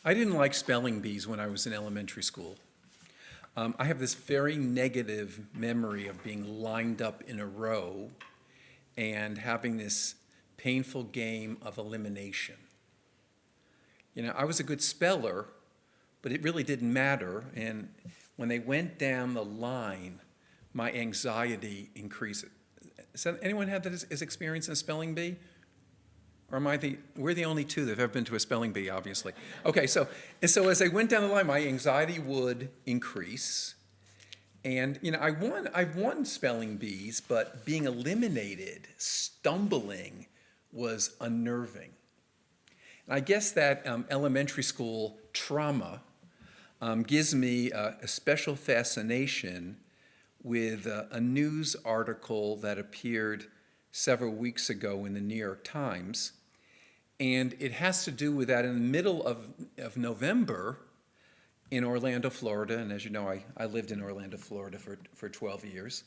I didn't like spelling bees when I was in elementary school. I have this very negative memory of being lined up in a row and having this painful game of elimination. I was a good speller, but it really didn't matter. And when they went down the line, my anxiety increased. Has anyone had this experience in a spelling bee? Or we're the only two that have ever been to a spelling bee, obviously. Okay, so as I went down the line, my anxiety would increase. And, I've won spelling bees, but being eliminated, stumbling, was unnerving. And I guess that elementary school trauma gives me a special fascination with a news article that appeared several weeks ago in the New York Times. And it has to do with that in the middle of November in Orlando, Florida, and as you know, I lived in Orlando, Florida for 12 years,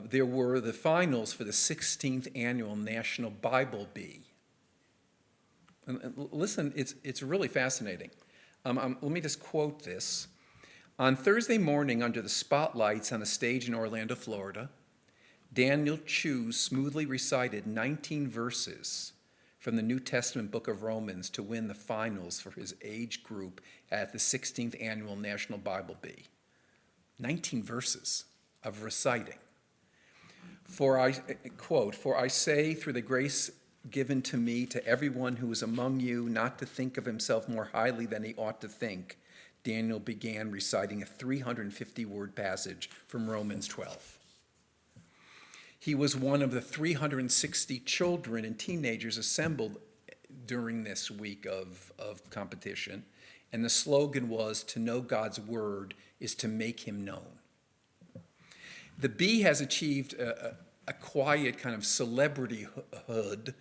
there were the finals for the 16th Annual National Bible Bee. And listen, it's really fascinating. Let me just quote this. On Thursday morning, under the spotlights on a stage in Orlando, Florida, Daniel Chu smoothly recited 19 verses from the New Testament book of Romans to win the finals for his age group at the 16th Annual National Bible Bee. 19 verses of reciting. Quote, "For I say through the grace given to me to everyone who is among you not to think of himself more highly than he ought to think," Daniel began reciting a 350-word passage from Romans 12. He was one of the 360 children and teenagers assembled during this week of competition, and the slogan was, "To know God's word is to make him known." The bee has achieved a quiet kind of celebrityhood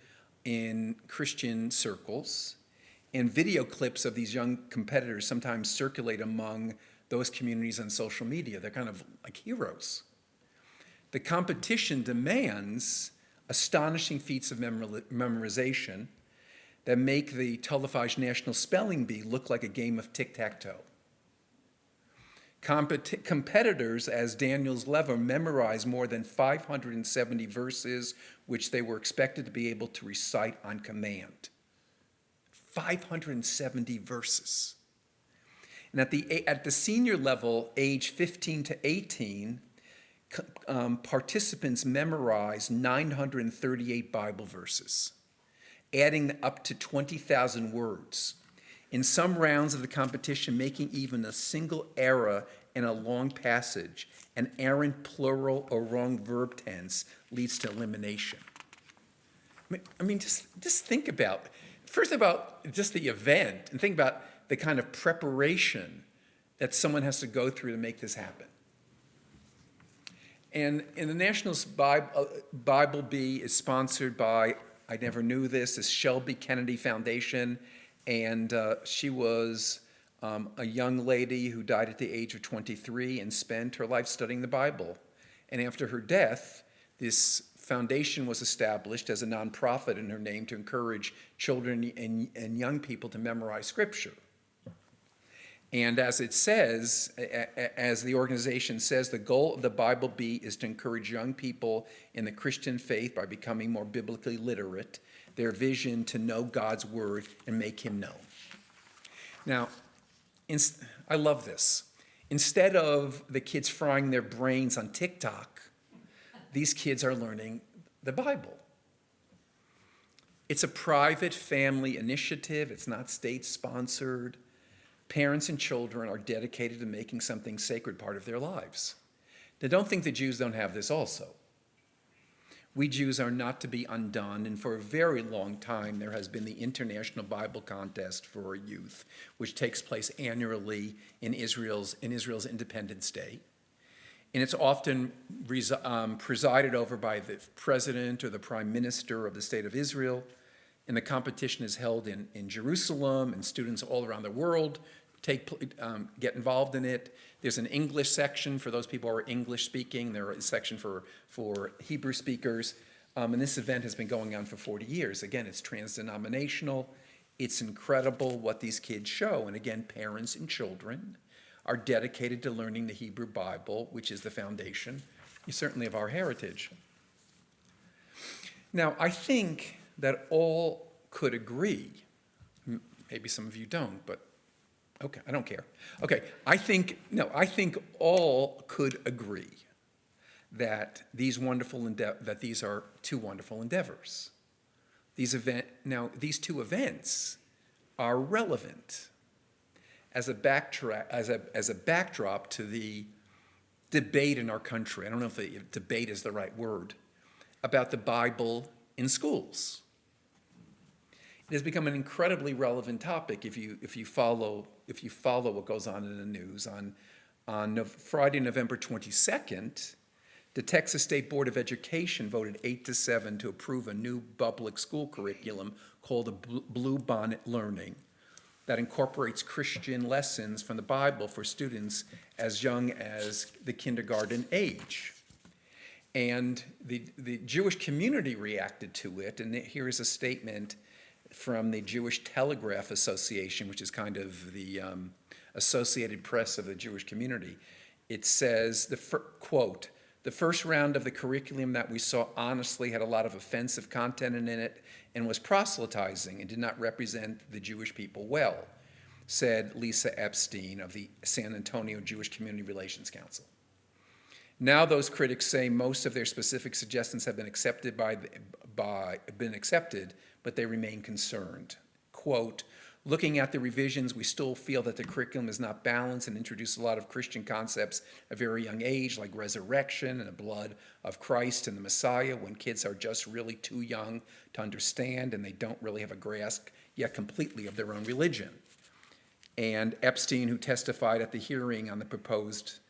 in Christian circles, and video clips of these young competitors sometimes circulate among those communities on social media. They're kind of like heroes. The competition demands astonishing feats of memorization that make the televised National Spelling Bee look like a game of tic-tac-toe. Competitors, as Daniel's lever, memorized more than 570 verses, which they were expected to be able to recite on command. 570 verses. And at the senior level, age 15 to 18, participants memorized 938 Bible verses, adding up to 20,000 words. In some rounds of the competition, making even a single error in a long passage, an errant plural or wrong verb tense, leads to elimination. Just think about, first about just the event, and think about the kind of preparation that someone has to go through to make this happen. And the National Bible Bee is sponsored by, I never knew this, the Shelby Kennedy Foundation, and she was a young lady who died at the age of 23 and spent her life studying the Bible. And after her death, this foundation was established as a nonprofit in her name to encourage children and young people to memorize Scripture. And as it says, as the organization says, the goal of the Bible Bee is to encourage young people in the Christian faith by becoming more biblically literate, their vision to know God's word and make him known. Now, I love this. Instead of the kids frying their brains on TikTok, these kids are learning the Bible. It's a private family initiative. It's not state-sponsored. Parents and children are dedicated to making something sacred part of their lives. Now, don't think the Jews don't have this also. We Jews are not to be undone, and for a very long time there has been the International Bible Contest for Youth, which takes place annually in Israel's Independence Day. And it's often presided over by the president or the prime minister of the state of Israel. And the competition is held in Jerusalem, and students all around the world get involved in it. There's an English section for those people who are English speaking. There's a section for Hebrew speakers. And this event has been going on for 40 years. Again, it's trans-denominational. It's incredible what these kids show. And again, parents and children are dedicated to learning the Hebrew Bible, which is the foundation, certainly, of our heritage. Now, I think that all could agree, maybe some of you don't, but okay, I don't care. Okay, I think all could agree that these are two wonderful endeavors. These two events are relevant as a backdrop to the debate in our country. I don't know if the debate is the right word, about the Bible in schools. It has become an incredibly relevant topic if you follow what goes on in the news. On Friday, November 22nd, the Texas State Board of Education voted 8-7 to approve a new public school curriculum called the Blue Bonnet Learning that incorporates Christian lessons from the Bible for students as young as the kindergarten age. And the Jewish community reacted to it, and here is a statement from the Jewish Telegraph Association, which is kind of the Associated Press of the Jewish community. It says, quote, "The first round of the curriculum that we saw honestly had a lot of offensive content in it and was proselytizing and did not represent the Jewish people well," said Lisa Epstein of the San Antonio Jewish Community Relations Council. Now those critics say most of their specific suggestions have been accepted, but they remain concerned. Quote, "Looking at the revisions, we still feel that the curriculum is not balanced and introduces a lot of Christian concepts at a very young age, like resurrection and the blood of Christ and the Messiah, when kids are just really too young to understand and they don't really have a grasp yet completely of their own religion." And Epstein, who testified at the hearing on the proposed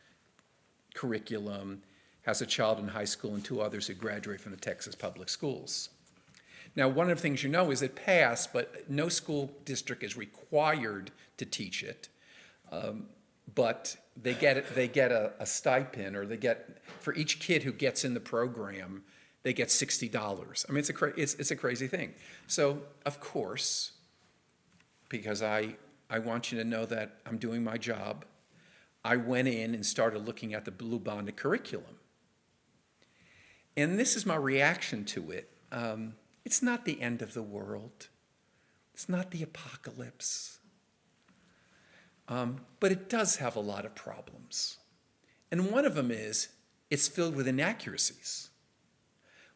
curriculum, has a child in high school and two others who graduate from the Texas public schools. Now, one of the things you know is it passed, but no school district is required to teach it. But they get a stipend, or for each kid who gets in the program, they get $60. I mean, it's a crazy thing. So, of course, because I want you to know that I'm doing my job, I went in and started looking at the Blue Bonnet curriculum. And this is my reaction to it. It's not the end of the world. It's not the apocalypse. But it does have a lot of problems. And one of them is it's filled with inaccuracies.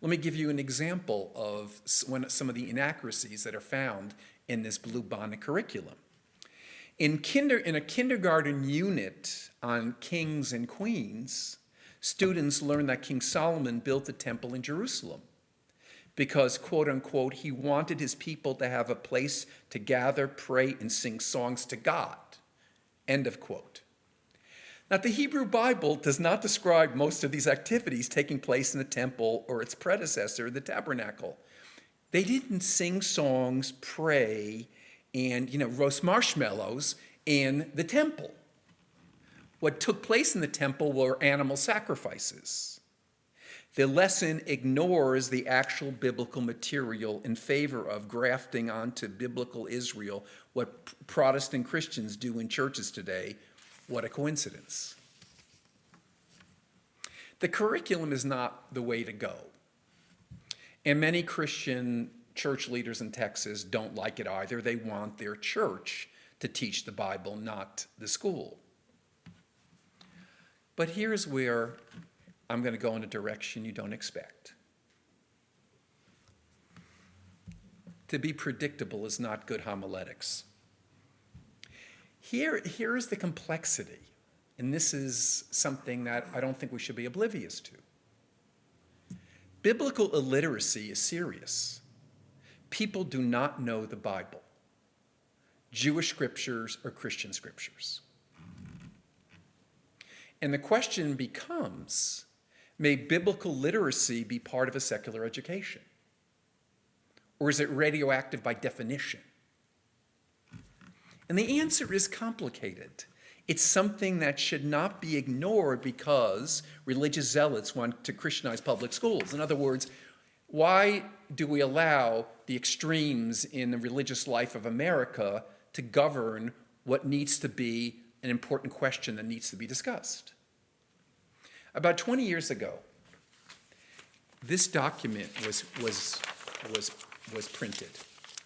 Let me give you an example of some of the inaccuracies that are found in this Blue Bonnet curriculum. In a kindergarten unit on kings and queens, students learn that King Solomon built the temple in Jerusalem because, quote unquote, he wanted his people to have a place to gather, pray, and sing songs to God, end of quote. Now, the Hebrew Bible does not describe most of these activities taking place in the temple or its predecessor, the tabernacle. They didn't sing songs, pray, and roast marshmallows in the temple. What took place in the temple were animal sacrifices. The lesson ignores the actual biblical material in favor of grafting onto biblical Israel what Protestant Christians do in churches today. What a coincidence. The curriculum is not the way to go. And many Christian church leaders in Texas don't like it either. They want their church to teach the Bible, not the school. But here's where I'm going to go in a direction you don't expect. To be predictable is not good homiletics. Here is the complexity, and this is something that I don't think we should be oblivious to. Biblical illiteracy is serious. People do not know the Bible, Jewish scriptures or Christian scriptures. And the question becomes, may biblical literacy be part of a secular education? Or is it radioactive by definition? And the answer is complicated. It's something that should not be ignored because religious zealots want to Christianize public schools. In other words, Why do we allow the extremes in the religious life of America to govern what needs to be an important question that needs to be discussed? About 20 years ago, this document was printed,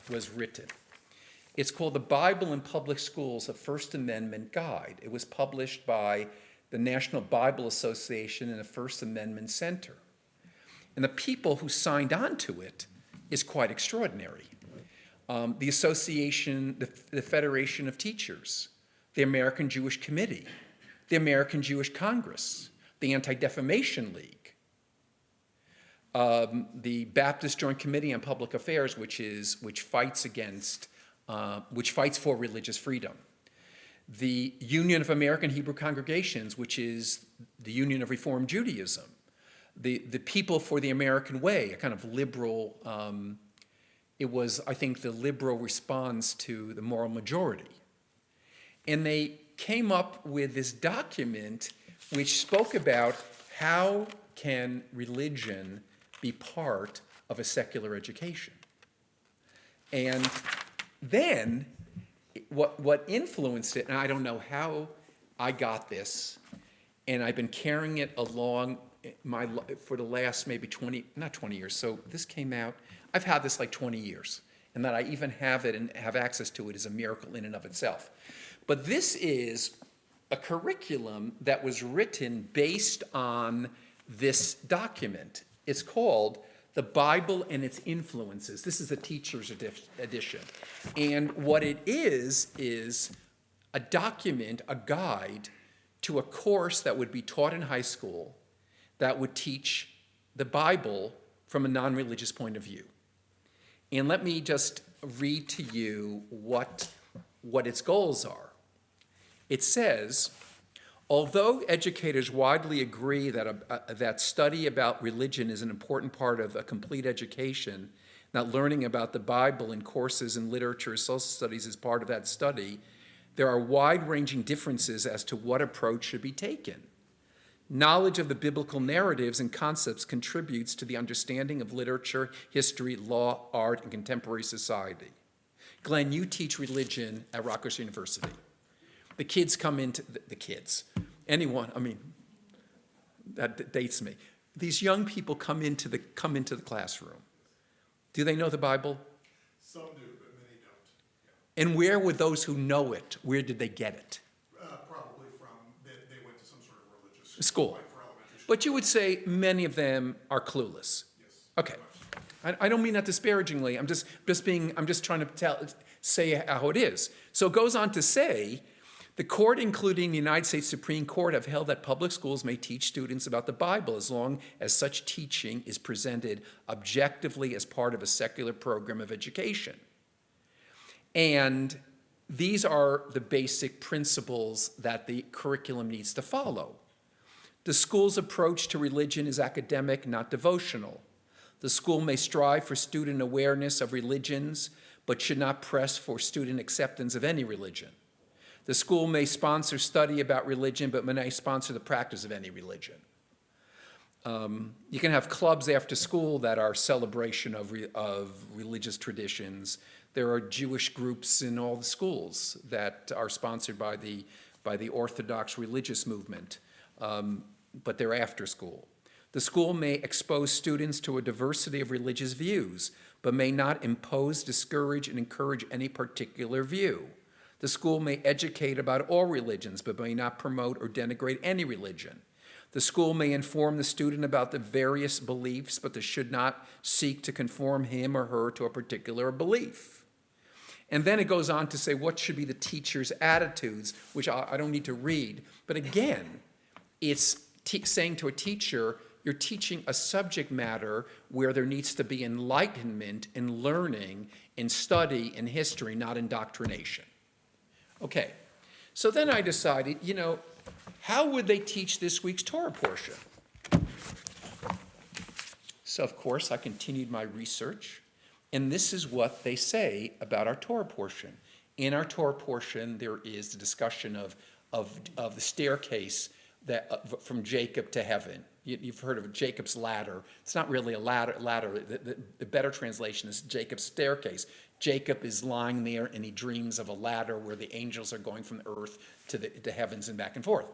was written. It's called The Bible in Public Schools, a First Amendment Guide. It was published by the National Bible Association and the First Amendment Center. And the people who signed on to it is quite extraordinary. The association, the Federation of Teachers, the American Jewish Committee, the American Jewish Congress, the Anti-Defamation League, the Baptist Joint Committee on Public Affairs, which fights for religious freedom, the Union of American Hebrew Congregations, which is the Union of Reform Judaism, the People for the American Way, a kind of liberal, it was, I think, the liberal response to the moral majority. And they came up with this document which spoke about how can religion be part of a secular education. And then what influenced it, and I don't know how I got this, and I've been carrying it along for the last maybe 20, not 20 years, so this came out, I've had this like 20 years, and that I even have it and have access to it is a miracle in and of itself. But this is a curriculum that was written based on this document. It's called The Bible and Its Influences. This is the teacher's edition. And what it is a document, a guide to a course that would be taught in high school that would teach the Bible from a non-religious point of view. And let me just read to you what its goals are. It says, although educators widely agree that study about religion is an important part of a complete education, that learning about the Bible in courses in literature or social studies is part of that study, there are wide-ranging differences as to what approach should be taken. Knowledge of the biblical narratives and concepts contributes to the understanding of literature, history, law, art, and contemporary society. Glenn, you teach religion at Rutgers University. The kids come into, the kids, anyone, I mean, that dates me. These young people come into the classroom. Do they know the Bible? Some do, but many don't. And where were those who know it? Where did they get it? Probably from, they went to some sort of religious School. like for elementary school. But you would say many of them are clueless. Yes. Okay. I don't mean that disparagingly. I'm just trying to say how it is. So it goes on to say, the court, including the United States Supreme Court, have held that public schools may teach students about the Bible as long as such teaching is presented objectively as part of a secular program of education. And these are the basic principles that the curriculum needs to follow. The school's approach to religion is academic, not devotional. The school may strive for student awareness of religions, but should not press for student acceptance of any religion. The school may sponsor study about religion, but may not sponsor the practice of any religion. You can have clubs after school that are celebration of religious traditions. There are Jewish groups in all the schools that are sponsored by the Orthodox religious movement, but they're after school. The school may expose students to a diversity of religious views, but may not impose, discourage, and encourage any particular view. The school may educate about all religions, but may not promote or denigrate any religion. The school may inform the student about the various beliefs, but they should not seek to conform him or her to a particular belief. And then it goes on to say what should be the teacher's attitudes, which I don't need to read. But again, it's saying to a teacher, you're teaching a subject matter where there needs to be enlightenment and learning and study and history, not indoctrination. Okay, so then I decided, how would they teach this week's Torah portion? So, of course, I continued my research, and this is what they say about our Torah portion. In our Torah portion, there is the discussion of the staircase from Jacob to heaven. You've heard of Jacob's ladder. It's not really a ladder. The better translation is Jacob's staircase. Jacob is lying there and he dreams of a ladder where the angels are going from the earth to the heavens and back and forth.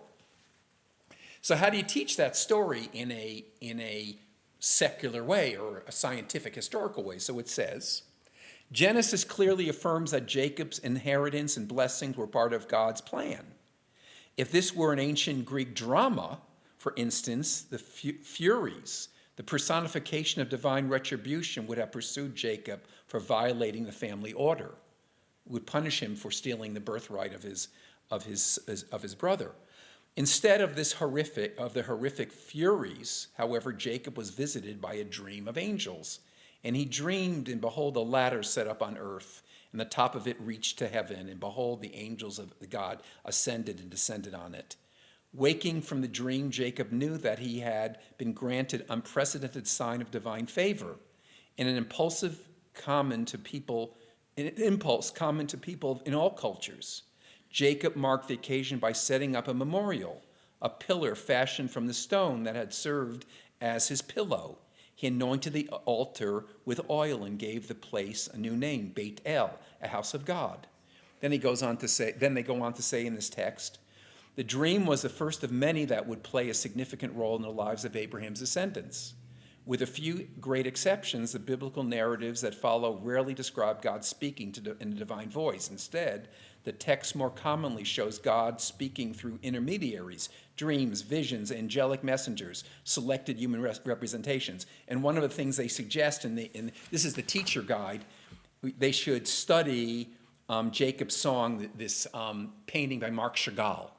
So how do you teach that story in a secular way or a scientific historical way? So it says, Genesis clearly affirms that Jacob's inheritance and blessings were part of God's plan. If this were an ancient Greek drama, for instance, the Furies, the personification of divine retribution, would have pursued Jacob for violating the family order, would punish him for stealing the birthright of his brother. Instead of the horrific Furies, however, Jacob was visited by a dream of angels. And he dreamed, and behold, a ladder set up on earth, and the top of it reached to heaven, and behold, the angels of God ascended and descended on it. Waking from the dream, Jacob knew that he had been granted unprecedented sign of divine favor. In an impulse common to people in all cultures, Jacob marked the occasion by setting up a memorial, a pillar fashioned from the stone that had served as his pillow. He anointed the altar with oil and gave the place a new name, Beit El, a house of God. Then they go on to say in this text, the dream was the first of many that would play a significant role in the lives of Abraham's descendants. With a few great exceptions, the biblical narratives that follow rarely describe God speaking in a divine voice. Instead, the text more commonly shows God speaking through intermediaries, dreams, visions, angelic messengers, selected human representations. And one of the things they suggest, this is the teacher guide, they should study Jacob's Song, this painting by Marc Chagall.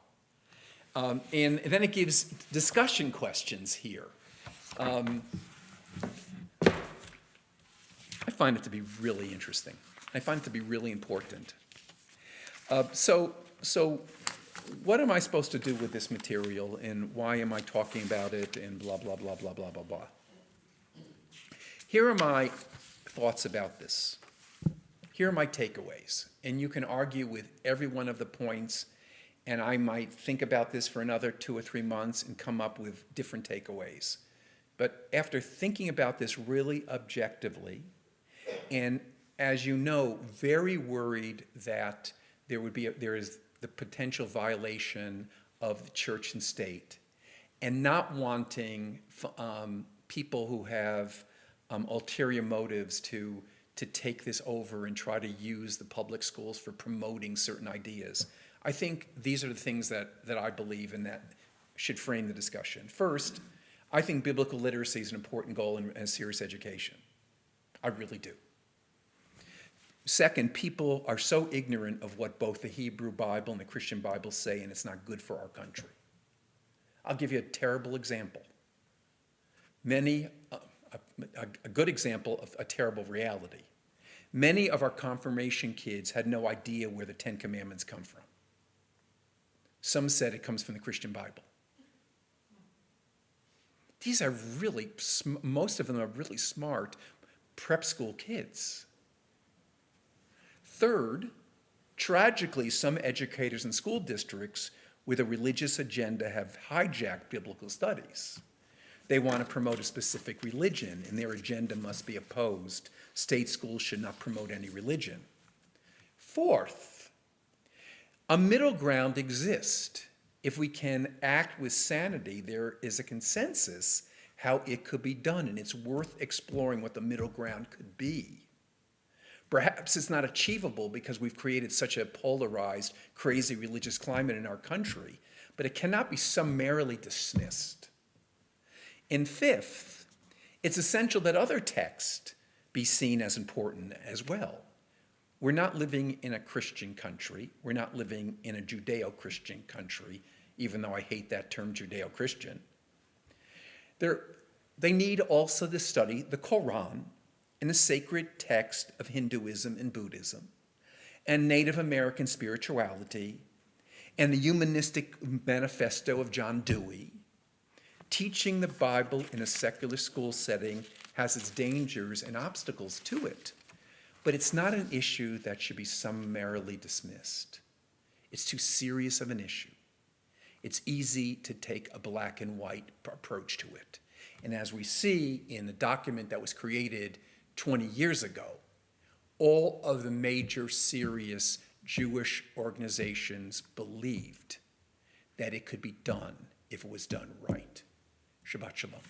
And then it gives discussion questions here. I find it to be really interesting. I find it to be really important. So what am I supposed to do with this material, and why am I talking about it, and blah, blah, blah, blah, blah, blah, blah. Here are my thoughts about this. Here are my takeaways, and you can argue with every one of the points, and I might think about this for another 2 or 3 months and come up with different takeaways. But after thinking about this really objectively, and as you know, very worried that there is the potential violation of the church and state, and not wanting people who have ulterior motives to take this over and try to use the public schools for promoting certain ideas. I think these are the things that I believe and that should frame the discussion. First, I think biblical literacy is an important goal in serious education. I really do. Second, people are so ignorant of what both the Hebrew Bible and the Christian Bible say, and it's not good for our country. I'll give you a terrible example. A good example of a terrible reality. Many of our confirmation kids had no idea where the Ten Commandments come from. Some said it comes from the Christian Bible. These are really, most of them are really smart prep school kids. Third, tragically, some educators in school districts with a religious agenda have hijacked biblical studies. They want to promote a specific religion, and their agenda must be opposed. State schools should not promote any religion. Fourth, a middle ground exists. If we can act with sanity, there is a consensus how it could be done, and it's worth exploring what the middle ground could be. Perhaps it's not achievable because we've created such a polarized, crazy religious climate in our country, but it cannot be summarily dismissed. And fifth, it's essential that other texts be seen as important as well. We're not living in a Christian country. We're not living in a Judeo-Christian country, even though I hate that term Judeo-Christian. They need also to study the Quran and the sacred text of Hinduism and Buddhism, and Native American spirituality, and the humanistic manifesto of John Dewey. Teaching the Bible in a secular school setting has its dangers and obstacles to it, but it's not an issue that should be summarily dismissed. It's too serious of an issue. It's easy to take a black and white approach to it. And as we see in the document that was created 20 years ago, all of the major serious Jewish organizations believed that it could be done if it was done right. Shabbat shalom.